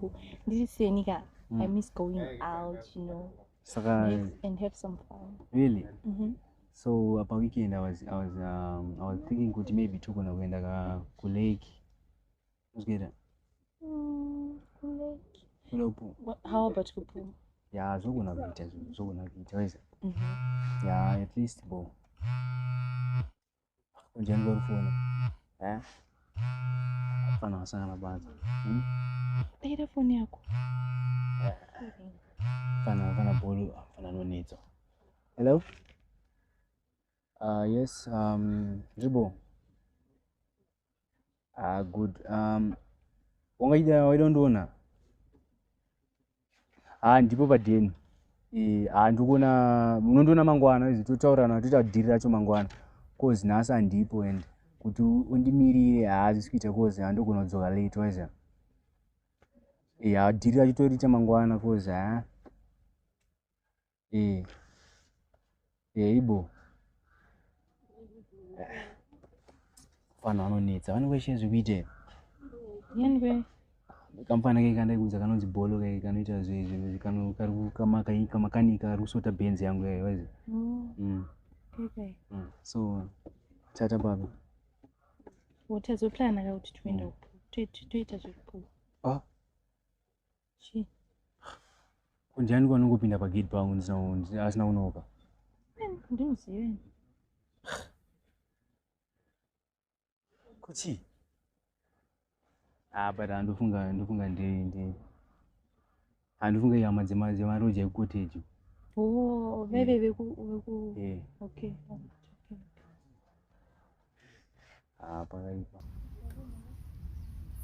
yangu ndisisenika. I miss going out, and have some fun. Really? So upper weekend I was thinking kuti maybe tukona kuenda ku lake. Uzgera. Lake. Kulopo. How about kupu? Yeah, zokuna kuita weza. Yeah, at least bo. Unjengo rufuni. Fana sana basi. Taira phone yako. Fana bolu, fana no need. Hello? Yes, Zibo. Good. Wangaida waidondona. Ndipo padeni. Ndikuna unondona mangwana izi totaurana totadhirira cho mangwana. Cause nasa ndipo and kuti undimirire hazi kuita cause andogona kudzoka late waiza. Adhirira chitori cha mangwana cause ibo. Fana vanonetsa vanongoishe zvikuite. Yani Kamfana ke kanda kuza kanonzi bolo ke kanoita zvezvo kari kamakanika rusota benzi yangu yayo waiza. Okay. So tata baba. Utazoplana kuti tuenda upo. Toita zvipo. Chi. Kunjani kwanongopinda pagate pangu asina kunoka. Ndinoziva. Kuti but andofunga andofunga yama dzemaroja ecottage. Veve okay. Pakaipa.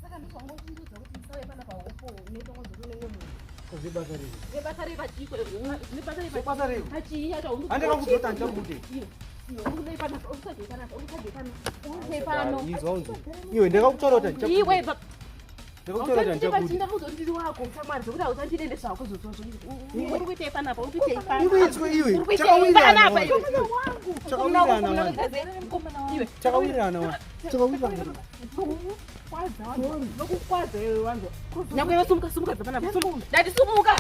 Saka ndikwangokumbudza kuti musawe pana paupo netongodzo kunenge Zebasari bachiko zebasari Zebasari bachi hata undu ande kakuzota njabude undu pana usade pana iwe ndakakutorota njabude iwe ndakakutorota njabude ndinda muzondiri wako samari zokuti uzandidende zvako zozozo uri kuite pana pa uri kuite pana iwe chakawirana pa iwe chakawirana nokukwaza iwe wangu nyakwe sumuka zapana dadi sumuka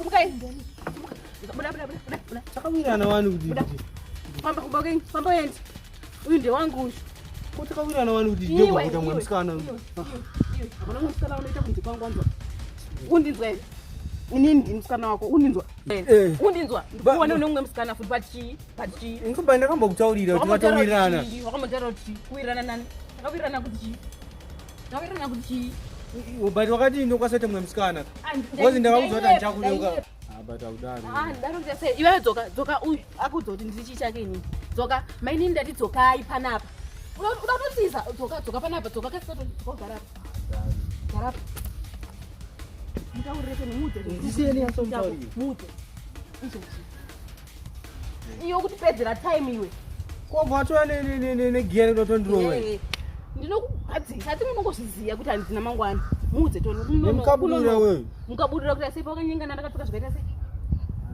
buda chakawirana wanu kuti pamba kubakeni pamba yendi uyu ndiye wangu uyu kuti chakawirana wanu kuti ndiye kuita mwamusikana abona musikana unoita kunzi kwangu wanzwa undinzwa ere inini ndi musikana wako undinzwa undinzwa kuone unomwe musikana futi pachi ngomba ndakambokutaurira kuti vatawirana wakamutaura kuti kuwirana nani akawirana kuti chi akawirana kuti chi but wakati ndokasete mwe musikana ngozi ndakakuzota ndichakuleuka but audari ndarokuita sei iwe dzoka uyu akudza kuti ndiri chii chake inini dzoka mainini ndati dzokai panapa uda kutosiza dzoka panapa dzoka kasitogara garapa mutaurire nemudze ndisiyeni yasomutaurire mudze iyo kuti pedzera time iwe kwabvatwa negiyani kutotondirowe ndinokuadzisa ati munongozviziva kuti handina mangwani mudze nemukabudira wewe mukaburira kuti asei pakanyengana ndakapfeka zvakaita sei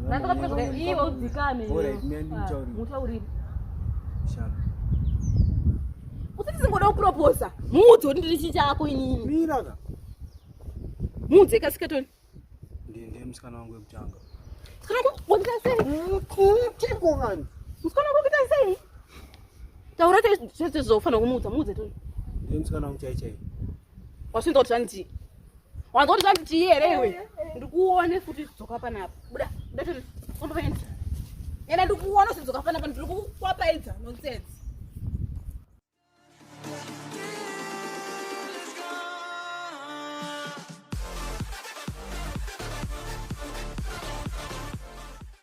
ndakapfeka zvakaita iwe udzikame mutaurire usati singoda kuproposa mudze kuti ndiri chii chako inini miraka mudze kasikatoni ndiye musikana wangu wekutanga musikana wangu wakuita sei kutengongani musikana wangu wakuita sei taura zvese zvofanira kumudza mudze toni ndiye musikana wangu chaichai wasvinza kuti zvanditi wanza kuti zvanditi here iwe ndikuone futi dzoka panapa buda toni ondoenda enda ndikuona kuti dzoka panapa ndiri kukwapaidza nonsense